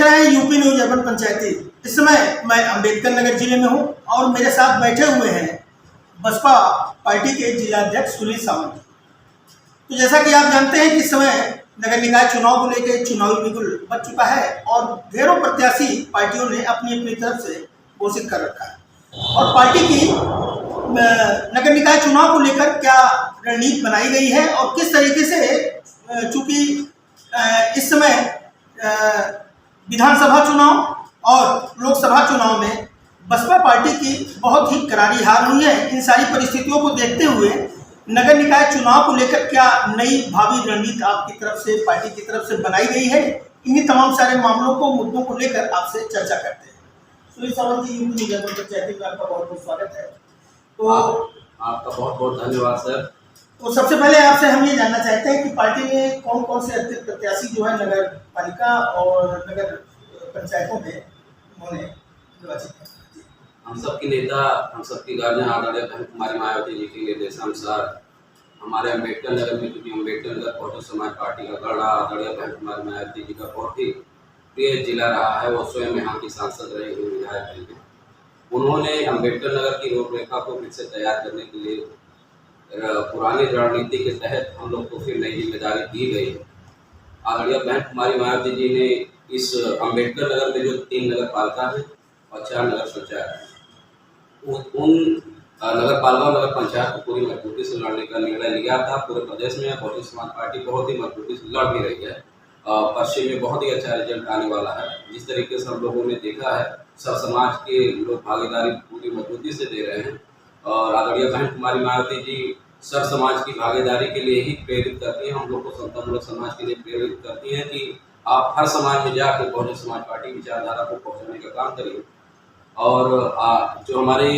रहे हैं UP news urban पंचायती। इस समय मैं अंबेडकर नगर जिले में हूं और मेरे साथ बैठे हुए हैं बसपा पार्टी के जिलाध्यक्ष सुनील सावंत। तो जैसा कि आप जानते हैं कि इस समय नगर निकाय चुनाव को लेकर चुनावी बिगुल बच चुका है और ढेरों प्रत्याशी पार्टियों ने अपनी अपनी तरफ से घोषित कर रखा है और पार्टी की नगर निकाय चुनाव को लेकर क्या रणनीति बनाई गई है और किस तरीके से चूंकि इस समय विधानसभा चुनाव और लोकसभा चुनाव में बसपा पार्टी की बहुत ही करारी हार हुई है। इन सारी परिस्थितियों को देखते हुए नगर निकाय चुनाव को लेकर क्या नई भावी रणनीति आपकी तरफ से पार्टी की तरफ से बनाई गई है, इन्हीं तमाम सारे मामलों को मुद्दों को लेकर आपसे चर्चा करते हैं। सुनील सावंत जी, यूपी न्यूज अर्बन पंचायती में आपका बहुत बहुत स्वागत है। तो आपका बहुत बहुत धन्यवाद सर। तो सबसे पहले आपसे हम ये जानना चाहते हैं कि पार्टी में कौन कौन से अतिरिक्त प्रत्याशी जो है नगर पालिका और नगर पंचायतों में उन्होंने निर्वाचित किया। हम सबकी नेता, हम सबकी गार्जियन आदरणीय बहन कुमारी मायावती जी के निर्देशानुसार हमारे अम्बेडकर नगर में, क्योंकि अम्बेडकर नगर बहुजन समाज पार्टी का गढ़ रहा, आदरणीय बहन कुमारी मायावती जी का बहुत ही प्रिय जिला रहा है। वो स्वयं यहाँ की सांसद रहे हुए विधायक रहे हैं। उन्होंने अम्बेडकर नगर की रूपरेखा को फिर से तैयार करने के लिए पुरानी रणनीति के तहत हम लोग को फिर नई जिम्मेदारी दी गई है। आदरणीय बहन कुमारी मायावती जी ने इस अम्बेडकर नगर में जो 3 नगर पालिका है और 4 नगर पंचायत है, उन नगर पालिका और नगर पंचायत को पूरी मजबूती से लड़ने का निर्णय लिया था। पूरे प्रदेश में बहुजन समाज पार्टी बहुत ही मजबूती से लड़ भी रही है। पश्चिम में बहुत ही अच्छा रिजल्ट आने वाला है। जिस तरीके से हम लोगों ने देखा है, सब समाज के लोग भागीदारी पूरी मजबूती से दे रहे हैं और आदरणीय बहन कुमारी मायावती जी सब समाज की भागीदारी के लिए ही प्रेरित करती हैं। हम लोग को समतामूलक समाज के लिए प्रेरित करती हैं कि आप हर समाज में जाकर बहुजन समाज पार्टी विचारधारा को पहुंचाने का काम करिए। और जो हमारे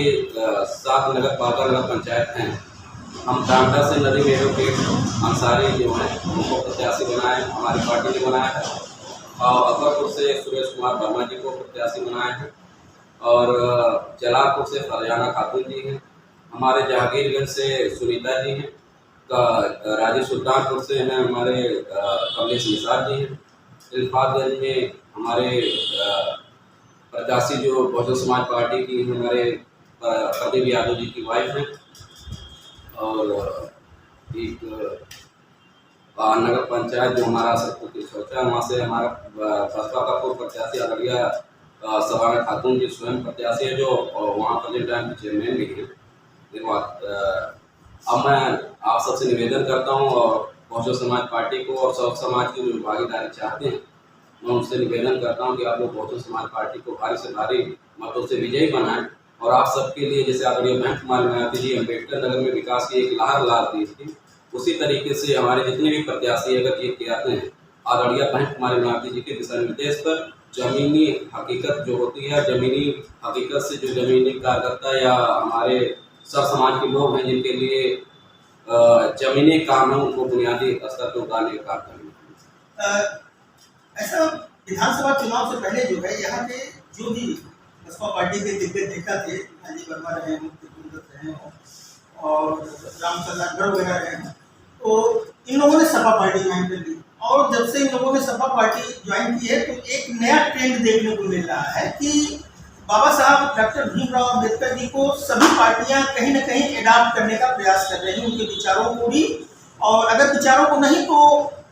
7 नगर पालिका नगर पंचायत हैं, हम टांडा से नदी में एडवोकेट अंसारी जो हैं उनको प्रत्याशी बनाए, हमारी पार्टी ने बनाया है। और अकबरपुर से सुरेश कुमार वर्मा जी को प्रत्याशी बनाए हैं और जलालपुर से फरजाना खातून जी हैं। हमारे जहांगीरगंज से सुनीता जी हैं, राजी सुल्तानपुर से हैं हमारे कमलेश निसार जी हैं। इल्फातगंज में हमारे प्रत्याशी जो बहुजन समाज पार्टी की हमारे प्रदीप यादव जी की वाइफ हैं। और एक नगर पंचायत जो हमारा सबको सोचा, वहाँ से हमारा बसपा का पूर्व प्रत्याशी आदरणीय सबाना खातून जी स्वयं प्रत्याशी है, जो वहाँ प्रेजेंट टाइम के चेयरमैन भी हैं। अब मैं आप सबसे निवेदन करता हूँ और बहुजन समाज पार्टी को और सब समाज की जो भागीदारी चाहते हैं, मैं उनसे निवेदन करता हूँ कि आप लोग बहुजन समाज पार्टी को भारी से भारी मतों से विजयी बनाएं। और आप सबके लिए, जैसे आदरणीय बहन कुमारी मायावती जी अम्बेडकर नगर में विकास की एक लहर ला दी थी, उसी तरीके से हमारे जितने भी प्रत्याशी अगर जीत के आते हैं, आदरणीय बहन कुमारी मायावती जी के दिशा निर्देश पर जमीनी हकीकत जो होती है, जमीनी हकीकत से जो जमीनी कार्यकर्ता या हमारे सब समाज के लोग हैं जिनके लिए जमीनी काम है, उनको बुनियादी स्तर पर उतारने का काम करेंगे। ऐसा विधानसभा चुनाव से पहले जो है यहाँ के जो भी बसपा पार्टी के दिग्गज नेता थे, राजीव वर्मा रहे, मुक्ति कुंदत रहे और रामचंद्र अग्रवाल वगैरह रहे, तो इन लोगों ने सपा पार्टी ज्वाइन कर ली। और जब से इन लोगों ने सपा पार्टी ज्वाइन की है तो एक नया ट्रेंड देखने को मिल रहा है कि बाबा साहब डॉक्टर भीमराव अम्बेडकर जी को सभी पार्टियां कहीं ना कहीं एडाप्ट करने का प्रयास कर रही हैं, उनके विचारों को भी, और अगर विचारों को नहीं तो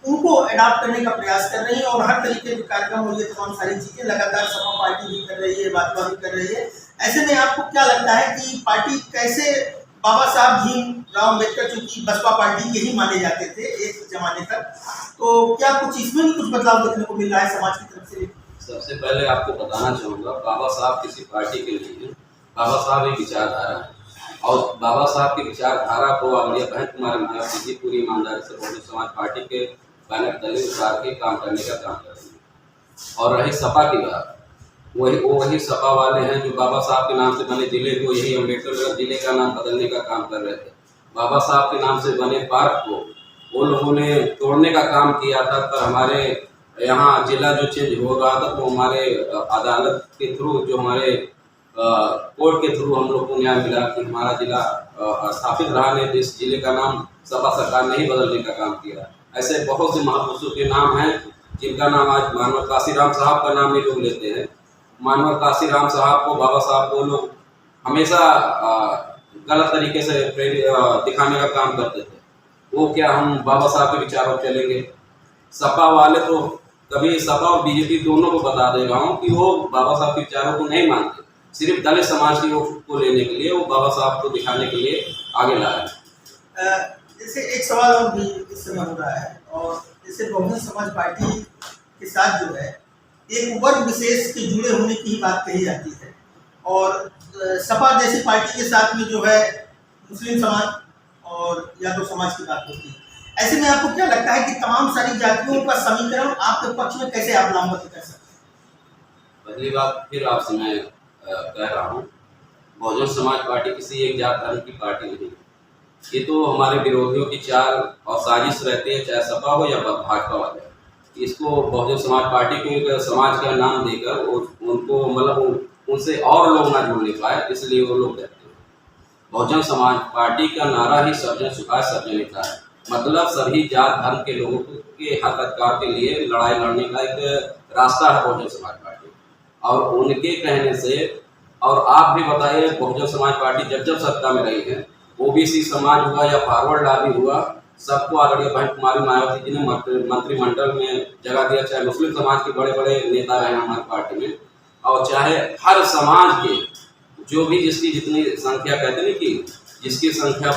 उनको एडाप्ट करने का प्रयास कर रही है। और हर तरीके के कार्यक्रम और ये तमाम सारी चीजें लगातार सपा पार्टी भी कर रही है, भाजपा भी कर रही है। ऐसे में आपको क्या लगता है कि पार्टी कैसे, बाबा साहब भीमराव अम्बेडकर चूंकि बसपा पार्टी के ही माने जाते थे एक जमाने तक, तो क्या कुछ इसमें भी कुछ बदलाव देखने को मिल रहा है समाज की तरफ से? सबसे पहले आपको बताना चाहूँगा, बाबा साहब किसी पार्टी के नहीं हैं। बाबा साहब एक विचारधारा है और बाबा साहब की विचारधारा को आदरणीय बहन कुमारी मायावती जी पूरी ईमानदारी से बहुजन समाज पार्टी के बैनर तले उतार के काम करने का काम करेंगे। और रही सपा की बात, वही सपा वाले हैं जो बाबा साहब के नाम से बने जिले को, यही अम्बेडकर नगर जिले का नाम बदलने का काम कर रहे थे। बाबा साहब के नाम से बने पार्क को वो लोगों ने तोड़ने का काम किया था। पर हमारे यहाँ जिला जो चेंज हो रहा था तो हमारे अदालत के थ्रू, जो हमारे कोर्ट के थ्रू हम लोग को न्याय मिला कि हमारा जिला स्थापित रहा, ने इस जिले का नाम सपा सरकार ने ही बदलने का काम किया। ऐसे बहुत से महापुरुषों के नाम हैं जिनका नाम आज मानव काशीराम साहब का नाम ये लोग लेते हैं। मानव काशीराम साहब को, बाबा साहब को लोग हमेशा गलत तरीके से दिखाने का काम करते थे। वो क्या हम बाबा साहब के विचारों पर चलेंगे? सपा वाले तो कभी सपा और बीजेपी दोनों को बता दे रहा हूँ कि वो बाबा साहब के विचारों को नहीं मानते। सिर्फ दलित समाज की को लेने के लिए, वो बाबा साहब को दिखाने के लिए आगे ला रहे हैं। जैसे एक सवाल और भी इस समय हो रहा है, और जैसे बहुजन समाज पार्टी के साथ जो है एक वर्ग विशेष के जुड़े होने की ही बात कही जाती है, और सपा जैसी पार्टी के साथ में जो है मुस्लिम समाज और यादव समाज की बात होती है। ऐसे में आपको क्या लगता है कि तमाम सारी जातियों का समीकरण आपके पक्ष में कैसे आप नामबद्ध कर सकते हैं? पहली बात फिर आपसे मैं कह रहा हूँ, बहुजन समाज पार्टी किसी एक जात धर्म की पार्टी नहीं है। ये तो हमारे विरोधियों की चाल और साजिश रहती है, चाहे सपा हो या भाजपा वाले। इसको बहुजन समाज पार्टी को एक समाज का नाम देकर उनको मतलब उनसे और लोग ना जुड़ नहीं पाए, इसलिए वो लोग कहते हैं। बहुजन समाज पार्टी का नारा ही सर्वजन सुखाय सर्वजन हिताय है। मतलब सभी जात धर्म के लोगों के हक अधिकार के लिए लड़ाई लड़ने का एक रास्ता है बहुजन समाज पार्टी। और उनके कहने से, और आप भी बताइए, बहुजन समाज पार्टी जब सत्ता में रही है, ओबीसी समाज हुआ या फॉरवर्ड लॉबी हुआ, सबको आदरणीय बहन कुमारी मायावती जी ने मंत्रिमंडल में जगह दिया। चाहे मुस्लिम समाज के बड़े बड़े नेता रहे हमारी पार्टी में, और चाहे हर समाज के जो भी जिसकी जितनी संख्या, कहते हैं कि जिसकी संख्या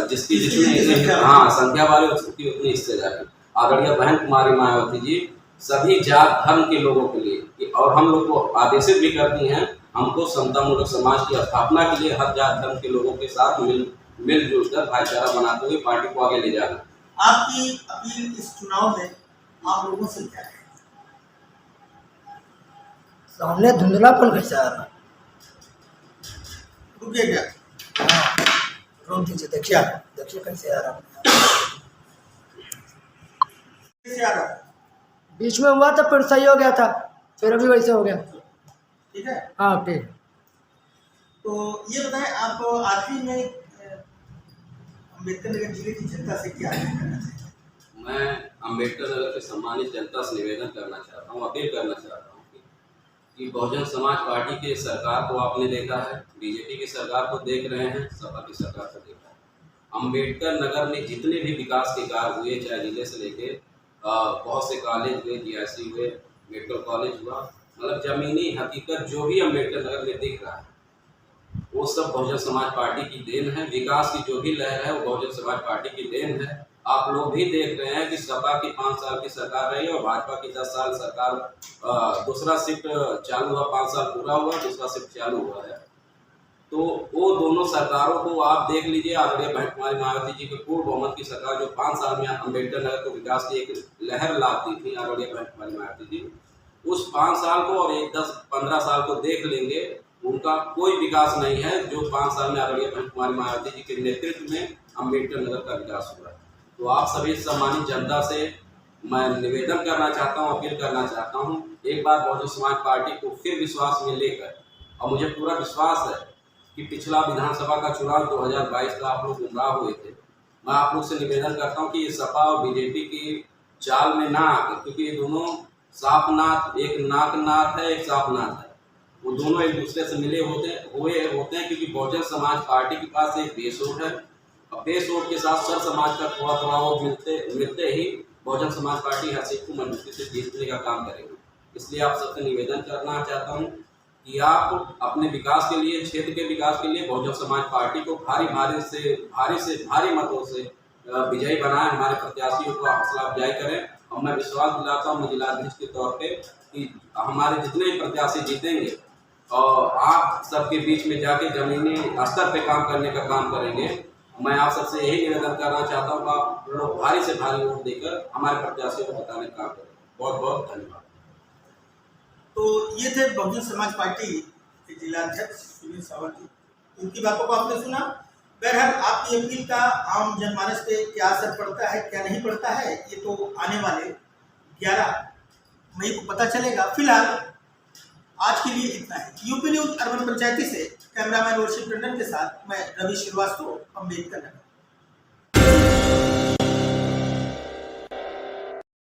जिसकी जितनी संख्या वाले उसकी उतनी हिस्सेदारी। आदरणीय बहन कुमारी मायावती जी सभी जात धर्म के लोगों के लिए, और हम लोग को आदेशित भी करती हैं, हमको समतामूलक समाज की स्थापना के लिए हर जात धर्म के लोगों के साथ मिलजुल कर भाईचारा बनाते हुए पार्टी को आगे ले जाना। आपकी अपील इस चुनाव में आप लोगों से क्या है? सामने धुंधलापन कैसे आ रहा? रुकिए क्या? हाँ, रोक दीजिए, देखिए कैसे आ रहा। कैसे आ रहा? बीच में हुआ था, फिर सही हो गया था, फिर अभी वैसे हो गया। ठीक है। हाँ ठीक। तो ये बताएं, आप आखिरी में अम्बेडकर नगर जिले की जनता से क्या कहना चाहते हैं? मैं अम्बेडकर नगर के सम्मानित जनता से निवेदन करना चाहता हूँ, अपील करना चाहता हूँ कि बहुजन समाज पार्टी के सरकार को आपने देखा है, बीजेपी की सरकार को देख रहे हैं, सपा की सरकार को देखा है। अम्बेडकर नगर में जितने भी विकास के कार्य हुए, चाहे जिले से लेके बहुत से कॉलेज हुए, जीआईसी हुए, मेडिकल कॉलेज हुआ, मतलब जमीनी हकीकत जो भी अम्बेडकर नगर में दिख रहा है वो सब बहुजन समाज पार्टी की देन है। विकास की जो भी लहर है वो बहुजन समाज पार्टी की देन है। आप लोग भी देख रहे हैं कि सपा की 5 साल की सरकार रही और भाजपा की 10 साल सरकार, दूसरा शिफ्ट चालू हुआ, 5 साल पूरा हुआ, दूसरा शिफ्ट चालू हुआ है। तो वो दोनों सरकारों को आप देख लीजिए। आदरणीय बहन कुमारी मायावती जी के पूर्ण बहुमत की सरकार जो 5 साल में अम्बेडकर नगर को विकास की एक लहर लाती थी, आदरणीय बहन कुमारी मायावती जी, उस 5 साल को और एक 10-15 साल को देख लेंगे, उनका कोई विकास नहीं है जो 5 साल में आदरणीय बहन कुमारी मायावती जी के नेतृत्व में अम्बेडकर नगर का विकास हुआ है। तो आप सभी सम्मानित जनता से मैं निवेदन करना चाहता हूँ, अपील करना चाहता हूँ, एक बार बहुजन समाज पार्टी को फिर विश्वास में लेकर, और मुझे पूरा विश्वास है कि पिछला विधानसभा का चुनाव 2022 का आप लोग गुमराह हुए थे। मैं आप लोग से निवेदन करता हूँ कि ये सपा और बीजेपी की चाल में ना आकर, क्योंकि ये दोनों सापनाथ, एक नाकनाथ है, एक सापनाथ है, वो दोनों एक दूसरे से मिले होते हैं क्योंकि बहुजन समाज पार्टी के पास एक बेस वोट है, और बेस वोट के साथ सर समाज का थोड़ा थोड़ा वोट मिलते ही बहुजन समाज पार्टी हर सीट को मजबूती से जीतने का काम करेगी। इसलिए आप सबसे निवेदन करना चाहता हूँ कि आप अपने विकास के लिए, क्षेत्र के विकास के लिए बहुजन समाज पार्टी को भारी मतों से विजयी बनाएं, हमारे प्रत्याशियों को हौसला अफजाई करें। और मैं विश्वास दिलाता हूँ जिलाधीश के तौर पे कि हमारे जितने भी प्रत्याशी जीतेंगे और आप सबके बीच में जाके जमीनी स्तर पे काम करने का काम करेंगे। मैं आप सबसे यही निवेदन करना चाहता हूँ कि आप लोग भारी से भारी वोट देकर हमारे प्रत्याशियों को बताने का काम करें। बहुत बहुत धन्यवाद। तो ये थे बहुजन समाज पार्टी के जिलाध्यक्ष सुनील सावंत जी, उनकी बातों को आपने सुना। बहरहाल आपकी अपील का आम जनमानस पे क्या असर पड़ता है, क्या नहीं पड़ता है, ये तो आने वाले 11 मई को पता चलेगा। फिलहाल आज के लिए इतना है। यूपी न्यूज अर्बन पंचायती से कैमरामैन वर्षिप टंडन के साथ मैं रवि श्रीवास्तव, अम्बेडकर नगर।